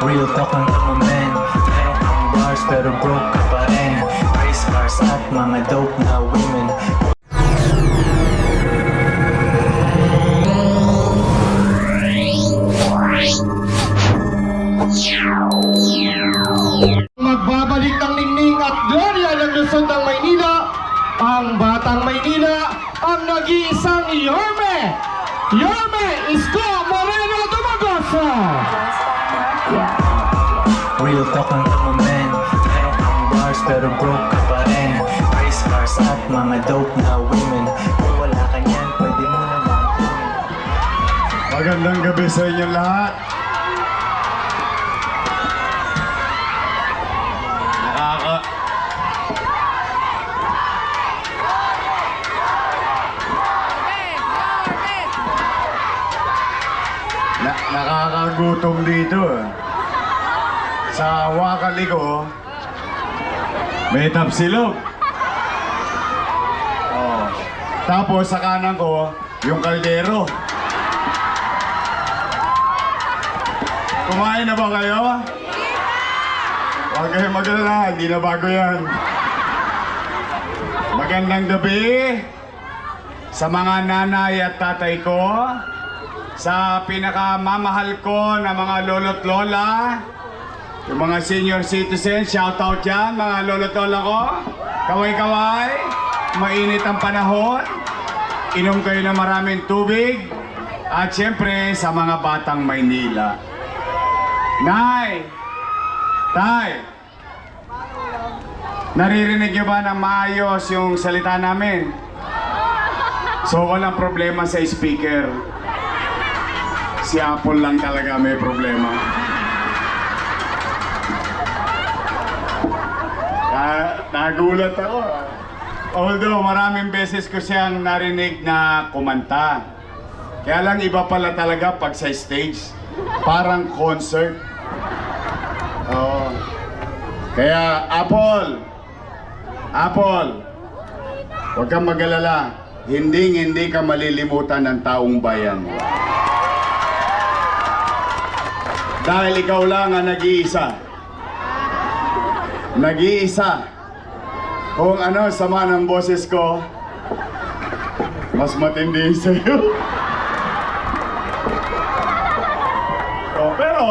Real talk lang naman men. Meron kang bars pero broke ka pa rin. Race cars at mga dope na women. Magbabalik ng ningning at gloria ng Luzon ng Maynila, ang Batang Maynila, ang nag-iisang Yorme! Yorme Isko Moreno Dumagoso! Real talk lang naman men. Meron kang bars pero broke ka pa rin. Race cars at mga dope na women. Kung wala ka niyan, pwede mo naman kunin. Magandang gabi sa inyo lahat. Nakakagutom dito. Sa wakali ko, may tapsilog. Oh. Tapos sa kanan ko, yung kaldero. Kumain na ba kayo? Huwag kayong mag-alala, hindi na bago yan. Magandang gabi sa mga nanay at tatay ko, sa pinakamamahal ko na mga lolo't lola, yung mga senior citizens, shout out yan, mga lolo't lola ko. Kaway-kaway, mainit ang panahon, inom kayo ng maraming tubig, at syempre sa mga batang Maynila. Nay! Tay! Naririnig niyo ba ng maayos yung salita namin? So walang problema sa speaker. Si Apple lang talaga may problema. Nagulat ako. Although maraming beses ko siyang narinig na kumanta. Kaya lang iba pala talaga pag sa stage. Parang concert. Oh. Kaya Apple, huwag kang mag-alala. Hindi ka malilimutan ng taong bayan. Dahil ikaw lang ang nag-iisa. Nag-iisa. Kung ano, sama ng boses ko, mas matindi sa'yo. Pero,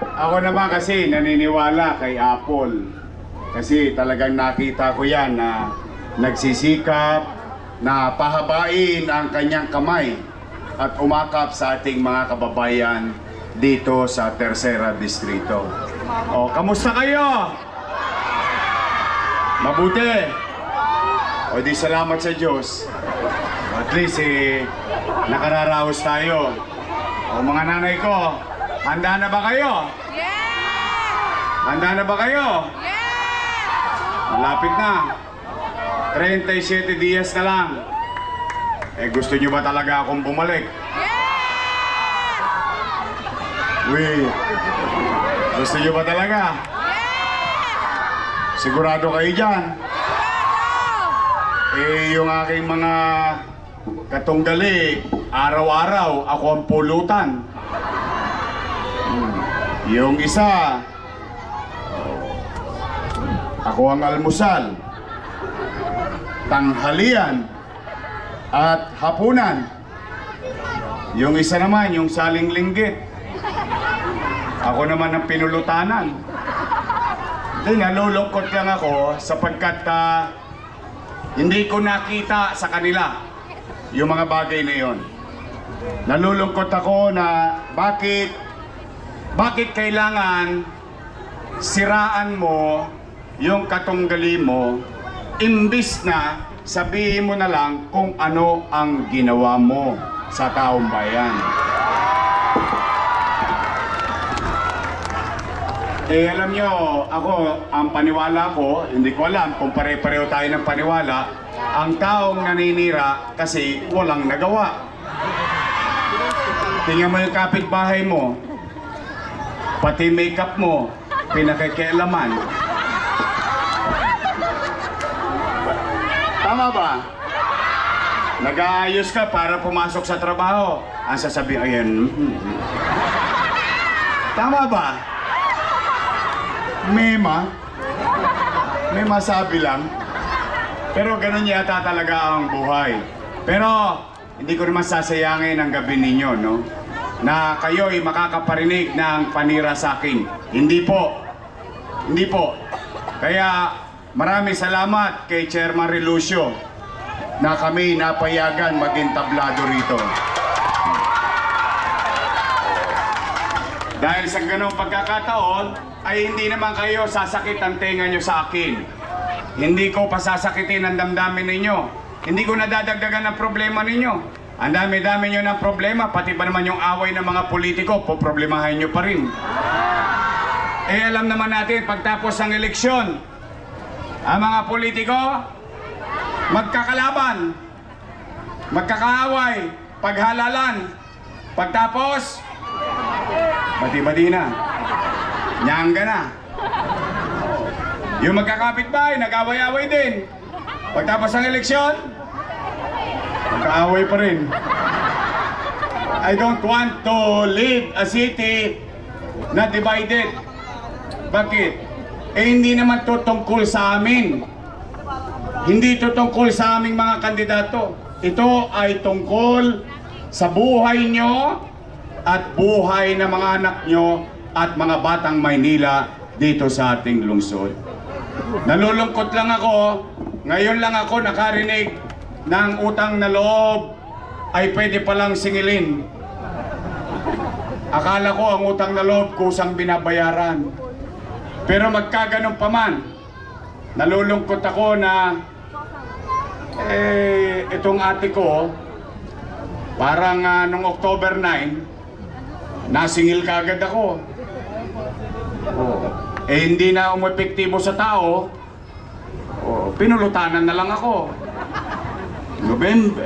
ako naman kasi naniniwala kay Apple. Kasi talagang nakita ko yan na nagsisikap na pahabain ang kanyang kamay at umakap sa ating mga kababayan dito sa Tercera Distrito. O, kamusta kayo? Mabuti. O, di salamat sa Diyos. At least, nakararaos tayo. O, mga nanay ko, handa na ba kayo? Yeah! Handa na ba kayo? Yeah! Malapit na. 37 dias na lang. Gusto nyo ba talaga akong bumalik? Wait. Gusto nyo ba talaga? Sigurado kayo dyan? Yung aking mga katunggali, araw-araw ako ang pulutan. Yung isa, ako ang almusal, tanghalian, at hapunan. Yung isa naman, yung saling linggit. Ako naman ang pinulutanan. Hindi, nalulungkot lang ako sapagkat hindi ko nakita sa kanila yung mga bagay na yon. Nalulungkot ako na bakit kailangan siraan mo yung katunggali mo imbis na sabihin mo na lang kung ano ang ginawa mo sa taong bayan. Alam nyo, ako, ang paniwala ko, hindi ko alam kung pare-pareho tayo ng paniwala, ang taong naninira kasi walang nagawa. Tingnan mo yung kapitbahay mo, pati makeup mo, pinakikialaman. Tama ba? Nag-aayos ka para pumasok sa trabaho. Ang sasabihin, ayan, Tama ba? Mema? May masabi lang. Pero ganun yata talaga ang buhay. Pero hindi ko naman sasayangin ang gabi ninyo, no? Na kayo'y makakaparinig ng panira sa akin. Hindi po. Hindi po. Kaya maraming salamat kay Chairman Relucio na kami napayagan maging tablado rito. Dahil sa ganong pagkakataon, ay hindi naman kayo sasakit ang tenga nyo sa akin. Hindi ko pasasakitin ang damdamin ninyo. Hindi ko nadadagdagan ang problema ninyo. Ang dami-dami nyo ng problema, pati ba naman yung away ng mga politiko, poproblemahin nyo pa rin. Eh alam naman natin, pagtapos ng eleksyon, ang mga politiko, magkakalaban, magkakaaway, paghalalan. Pagtapos, bati-bati na, nyangga na. Yung magkakapitbahay, nag-away-away din. Pagtapos ng eleksyon, magkaaway pa rin. I don't want to live a city na divided. Bakit? Eh hindi naman to tungkol sa amin. Hindi to tungkol sa aming mga kandidato. Ito ay tungkol sa buhay nyo at buhay ng mga anak nyo at mga batang Maynila dito sa ating lungsod. Nalulungkot lang ako, ngayon lang ako nakarinig ng utang na loob ay pwede palang singilin. Akala ko ang utang na loob kusang binabayaran. Pero magkaganon pa man, nalulungkot ako na itong ate ko, parang nung October 9, nasingil kaagad ako. Hindi na umepektibo sa tao, pinulutanan na lang ako. November,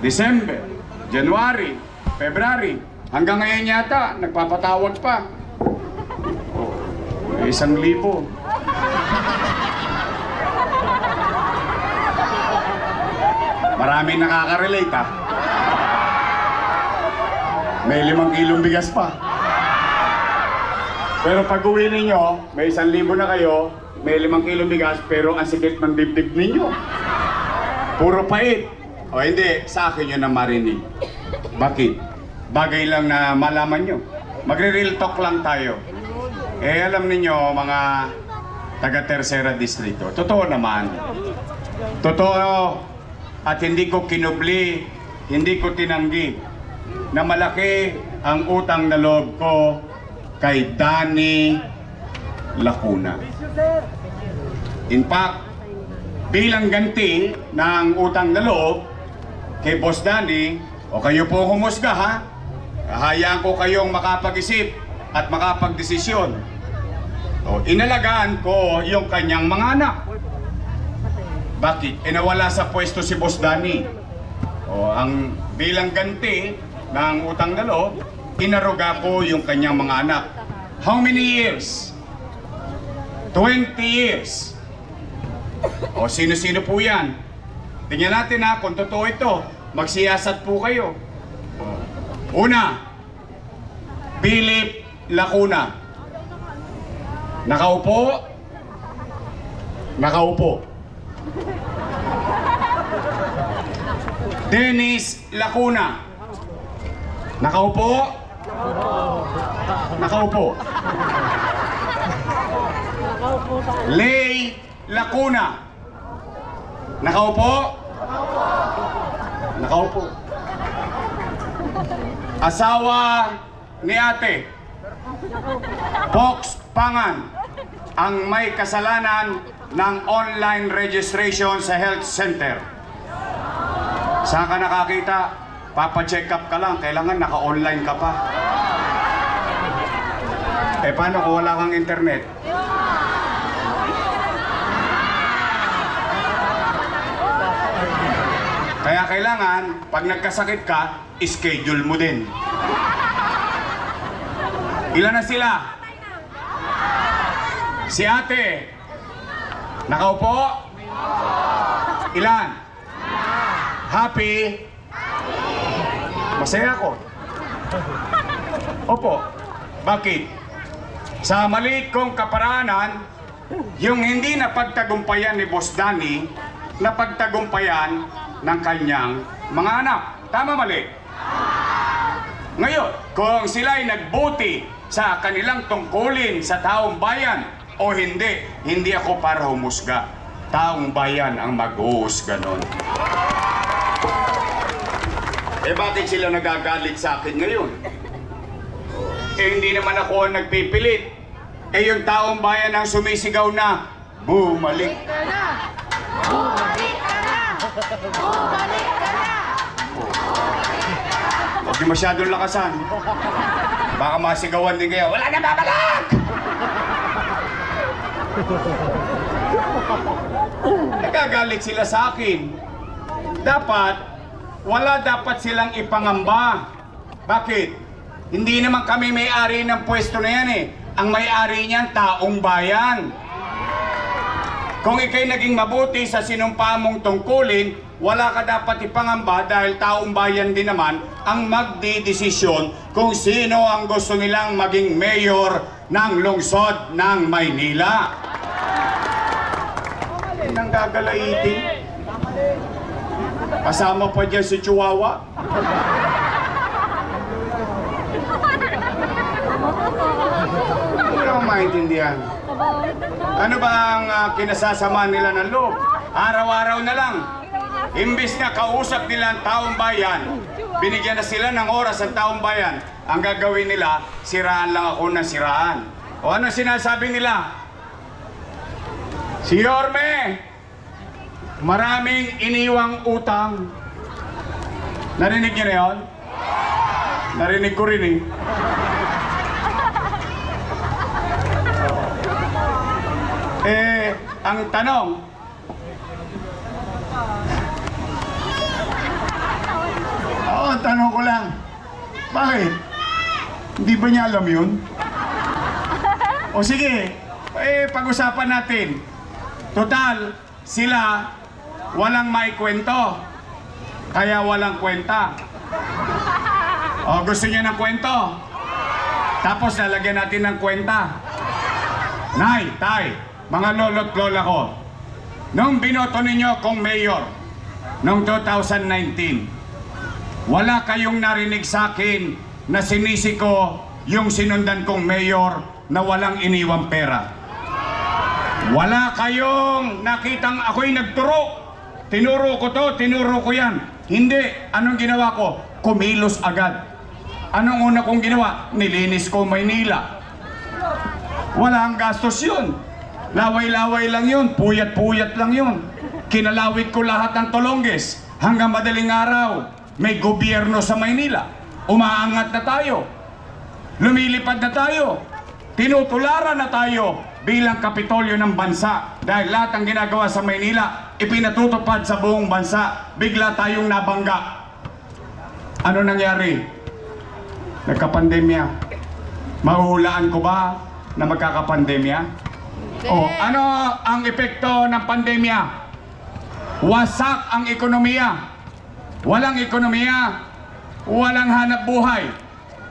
December, January, February, hanggang ngayon yata, nagpapatawag pa. 1,000. Maraming nakaka-relate ha. May 5 kilong bigas pa. Pero pag uwi ninyo, may 1,000 na kayo, may 5 kilong bigas, pero ang sikit ng dibdib ninyo. Puro pait. O hindi, sa akin yun na marinig. Bakit? Bagay lang na malaman nyo. Magre-real talk lang tayo. Eh alam ninyo mga taga Tercera Distrito, totoo naman. Totoo at hindi ko kinubli, hindi ko tinanggi na malaki ang utang na loob ko kay Danny Lacuna. In fact, bilang ganti ng utang na loob kay Boss Danny, o kayo po humusga ha, hayaan ko kayong makapag-isip at makapag-desisyon. O, inalagaan ko yung kanyang mga anak. Bakit? Nawala sa pwesto si Boss Danny. O, ang bilang ganti ng utang na loob, inaruga ko yung kanyang mga anak. How many years? 20 years. O, sino-sino po yan? Tingnan natin ha, kung totoo ito, magsiyasat po kayo. Una, Philip Lacuna. Nakaupo. Nakaupo. Dennis Lacuna. Nakaupo. Nakaupo. Lay Lacuna. Nakaupo. Nakaupo. Asawa ni ate, Fox Pangan, ang may kasalanan ng online registration sa health center. Saan ka nakakita? Papa-check up ka lang, kailangan naka-online ka pa. Eh paano kung wala kang internet? Kaya kailangan, pag nagkasakit ka, schedule mo din. Ilan na sila? Si ate. Nakaupo? Ilan? Happy? Masaya ako. Opo. Bakit? Sa maliit kong kaparaanan, yung hindi napagtagumpayan ni Boss Danny, napagtagumpayan ng kanyang mga anak. Tama, mali? Ngayon, kung sila'y nagbuti sa kanilang tungkulin sa taong bayan o hindi, hindi ako para humusga. Taong bayan ang mag-uusga nun. Eh bakit sila nagagalit sa akin ngayon? Eh hindi naman ako ang nagpipilit. Eh yung taong bayan ang sumisigaw na, bumalik. Bumalik ka na! Bumalik ka na! Bumalik ka na! Huwag niyo masyadong lakasan. Baka masigawan din kayo, wala na babalik! Nagagalit sila sa akin. Wala dapat silang ipangamba. Bakit? Hindi naman kami may-ari ng pwesto na yan eh. Ang may-ari niyan, taong bayan. Kung ikay naging mabuti sa sinumpa mong tungkulin, wala ka dapat ipangamba dahil taong bayan din naman ang magdidesisyon kung sino ang gusto nilang maging mayor ng lungsod ng Maynila. Nang gagalaitin. Kasama pa dyan si Chihuahua. Hindi ko maintindihan. Ano ba ang kinasasama nila ng loob? Araw-araw na lang. Imbis na kausap nila ang taong bayan, binigyan na sila ng oras ang taong bayan, ang gagawin nila, siraan lang ako ng siraan. O ano sinasabi nila? Si Yorme, maraming iniwang utang. Narinig niyo na yun? Narinig ko rin eh. Ang tanong, ang tanong ko lang, bakit? Hindi ba niya alam yun? O sige, pag-usapan natin. Total, sila walang may kwento, kaya walang kwenta. O gusto niya ng kwento? Tapos lalagyan natin ng kwenta. Nay, tay, mga lolo't lola ko, nung binoto ninyo kong mayor, noong 2019, wala kayong narinig sa akin na sinisi ko yung sinundan kong mayor na walang iniwang pera. Wala kayong nakitang ako'y nagturo. Tinuro ko to, tinuro ko yan. Hindi. Anong ginawa ko? Kumilos agad. Anong una kong ginawa? Nilinis ko Maynila. Wala ang gastos yun. Laway-laway lang yun. Puyat-puyat lang yun. Kinalawit ko lahat ng Tolonges. Hanggang madaling araw, may gobyerno sa Maynila. Umaangat na tayo. Lumilipad na tayo. Tinutularan na tayo bilang kapitolyo ng bansa. Dahil lahat ng ginagawa sa Maynila, ipinatutupad sa buong bansa. Bigla tayong nabangga. Ano nangyari? Nagkapandemya. Mahuhulaan ko ba na magkakapandemya? O, ano ang epekto ng pandemya? Wasak ang ekonomiya. Walang ekonomiya, walang hanap buhay.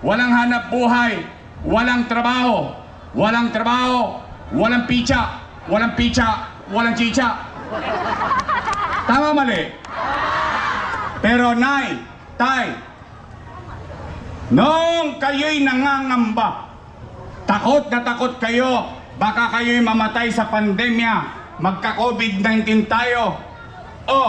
Walang hanap buhay, walang trabaho. Walang trabaho, walang picha. Walang picha, walang chicha. Tama, mali? Pero nay, tay, nung kayo'y nangangamba, takot na takot kayo, baka kayo'y mamatay sa pandemya, magka-COVID-19 tayo. O,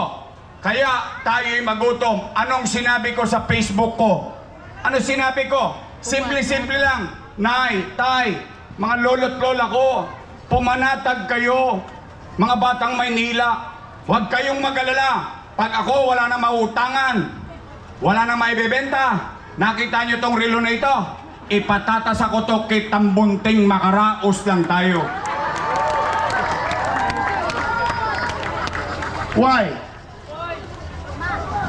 kaya tayo'y magutom. Anong sinabi ko sa Facebook ko? Ano sinabi ko? Simple-simple lang. Nay, tay, mga lolo't lola ko, pumanatag kayo, mga batang Maynila. Huwag kayong mag-alala. Pag ako wala na mautangan, wala na maibebenta, nakita nyo tong relo na ito, ipatatas ako to kay Tambunting makaraos lang tayo. Why?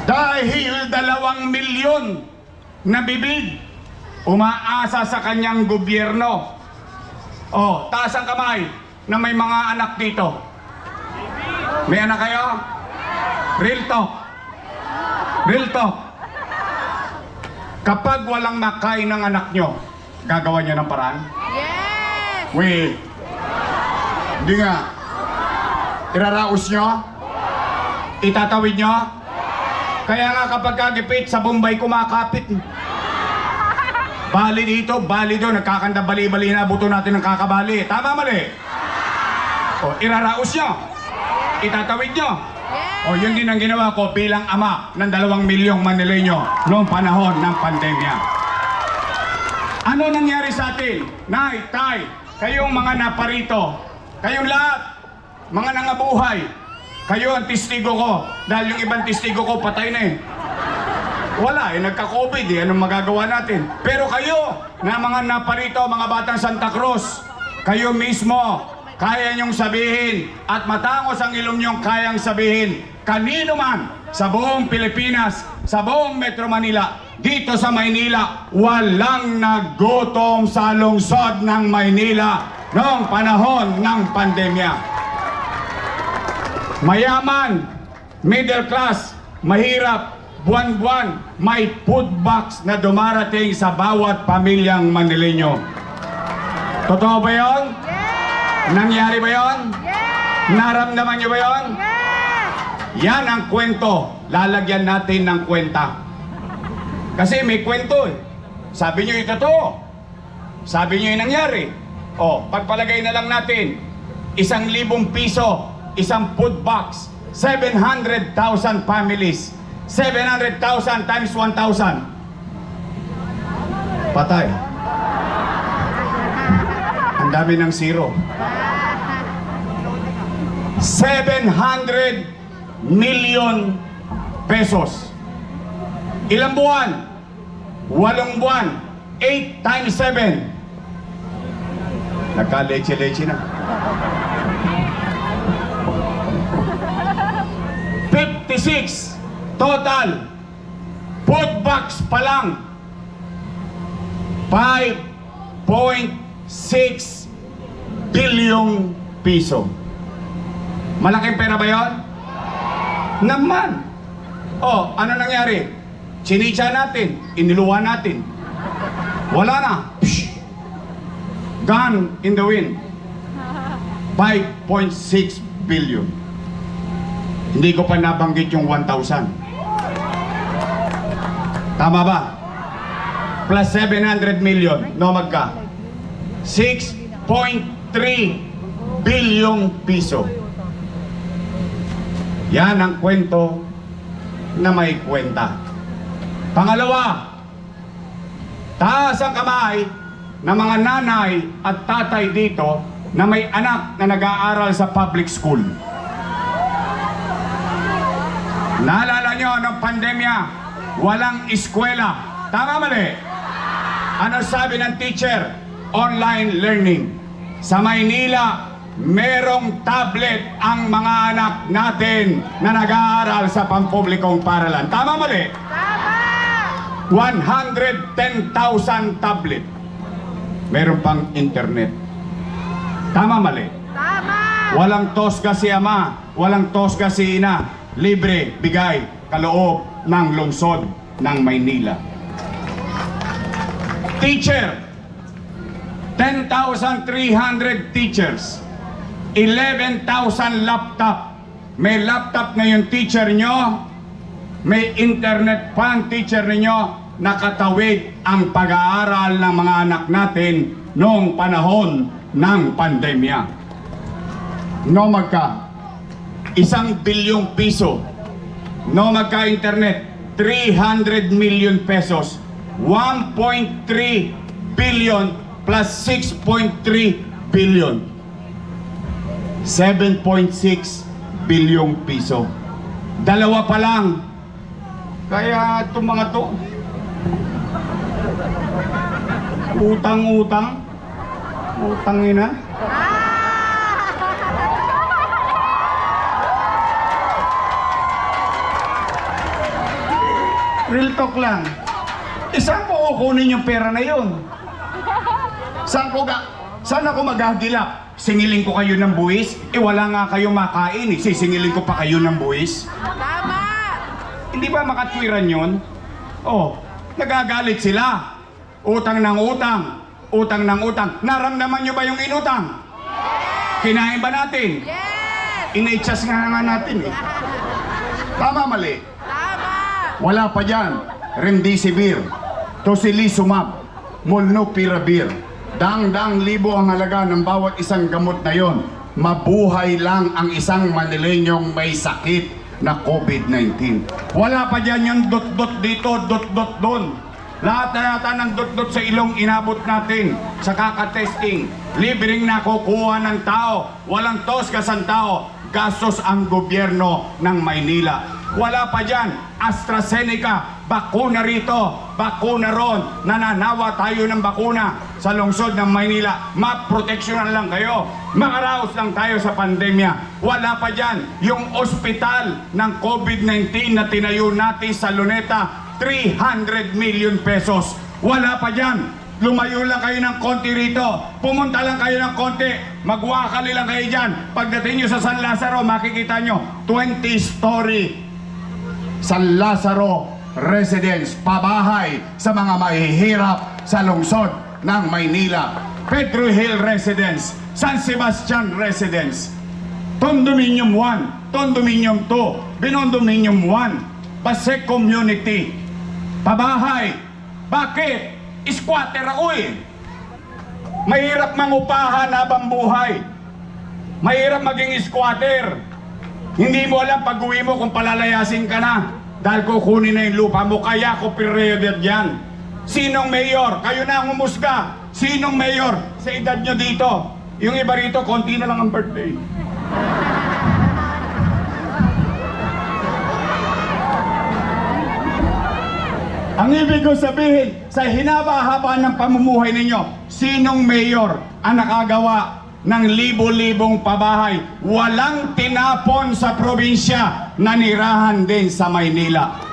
Dahil 2 milyon na bibig umaasa sa kanyang gobyerno. Oh, taas ang kamay na may mga anak dito. May anak kayo? Real talk. Real talk. Yes! Kapag walang makain ng anak nyo, gagawa nyo ng paraan? Yes! We. Hindi nga. Iraraos nyo? Itatawid nyo? Kaya nga kapag kagipit, sa Bombay kumakapit. Bali dito, bali doon, nagkakanda bali-bali na buto natin ng kakabali. Tama mali? O, iraraos nyo? Itatawid nyo? O, yun din ang ginawa ko bilang ama ng 2 milyong Manileño noong panahon ng pandemya. Ano nangyari sa atin? Nay, tay, kayong mga naparito, kayong lahat, mga nangabuhay, kayo ang testigo ko. Dahil yung ibang testigo ko patay na eh. Wala eh, nagka-COVID eh. Anong magagawa natin? Pero kayo, na mga naparito, mga batang Santa Cruz, kayo mismo, kaya nyong sabihin at matangos ang ilong nyong kayang sabihin kanino man sa buong Pilipinas, sa buong Metro Manila, dito sa Maynila, walang nagutom sa lungsod ng Maynila noong panahon ng pandemya. Mayaman, middle class, mahirap, buwan-buwan, may food box na dumarating sa bawat pamilyang Manileño. Totoo ba yun? Nangyari ba yun? Naramdaman nyo ba yun? Yan ang kwento. Lalagyan natin ng kwenta. Kasi may kwento eh. Sabi nyo ito to. Sabi nyo yung nangyari. O, pagpalagay na lang natin, 1,000 piso, isang food box, 700,000 families. 700,000 times 1,000. Patay. Ang dami ng zero. 700 million pesos. Ilang buwan? 8 buwan. 8 times 7. Nagka-leche-leche na. 56 total food box pa lang 5.6 billion piso. Malaking pera ba yun? Naman. Oh, ano nangyari? Chinitsa natin, iniluwa natin. Wala na. Psh! Gone in the wind. 5.6 billion. Hindi ko pa nabanggit yung 1,000. Tama ba? Plus 700 million. No, magka? 6.3 billion piso. Yan ang kwento na may kwenta. Pangalawa, taas ang kamay ng mga nanay at tatay dito na may anak na nag-aaral sa public school. Naalala nyo, nung pandemya, walang eskwela. Tama mali? Ano sabi ng teacher? Online learning. Sa Maynila, merong tablet ang mga anak natin na nag-aaral sa pampublikong paaralan. Tama mali? Tama! 110,000 tablet. Meron pang internet. Tama mali? Tama! Walang tosga si ama, walang tosga si ina. Libre, bigay, kaloob ng lungsod ng Maynila. Teacher, 10,300 teachers, 11,000 laptop. May laptop na yung teacher nyo, may internet pa ang teacher ninyo, nakatawid ang pag-aaral ng mga anak natin noong panahon ng pandemya. No magka? 1 bilyong piso. No magka-internet, 300 million pesos. 1.3 billion plus 6.3 billion. 7.6 bilyong piso. Dalawa pa lang. Kaya itong mga to, utang-utang. Utangin na. Real talk lang. Saan ko kukunin yung pera na yun? Saan ako maghahagilap? Singilin ko kayo ng buwis? Wala nga kayo makain eh. Sisingilin ko pa kayo ng buwis? Tama! Hindi ba makatwiran yun? Oh, nagagalit sila. Utang ng utang. utang ng utang. Naramdaman nyo ba yung inutang? Kinain ba natin? Yes! Inaichas nga natin eh. Tama, mali? Tama! Wala pa dyan. Remdesivir, tocilizumab, molnupiravir. Dang-dang libo ang halaga ng bawat isang gamot na yon. Mabuhay lang ang isang Manilenyong may sakit na COVID-19. Wala pa dyan yung dot-dot dito, dot-dot doon. Lahat na yata ng dot-dot sa ilong inabot natin sa kakatesting. Libreng nakukuha ng tao. Walang tosgas ang tao. Gastos ang gobyerno ng Maynila. Wala pa dyan, AstraZeneca, bakuna rito, bakuna ron, nananawa tayo ng bakuna sa lungsod ng Maynila. Maproteksyonan lang kayo, makaraos lang tayo sa pandemya. Wala pa dyan, yung ospital ng COVID-19 na tinayo natin sa Luneta, 300 million pesos. Wala pa dyan. Lumayo lang kayo ng konti rito. Pumunta lang kayo ng konti. Magwakali lang kayo dyan. Pagdating nyo sa San Lazaro, makikita nyo 20-story San Lazaro Residence, pabahay sa mga mahihirap sa lungsod ng Maynila. Pedro Hill Residence, San Sebastian Residence, Condominium 1, Condominium 2, Binondominium 1, Pasek Community, pabahay. Bakit? Squatter ako eh. Mahirap mangupahan habang buhay. Mahirap maging squatter. Hindi mo alam pag uwi mo kung palalayasin ka na dahil kukunin na yung lupa mo. Kaya ko period yan. Sinong mayor? Kayo na ang umusga. Sinong mayor sa edad nyo dito? Yung iba rito, konti na lang ang birthday. Ang ibig ko sabihin, sa hinaba-haba ng pamumuhay ninyo, sinong mayor ang nakagawa ng libo-libong pabahay? Walang tinapon sa probinsya, nanirahan din sa Maynila.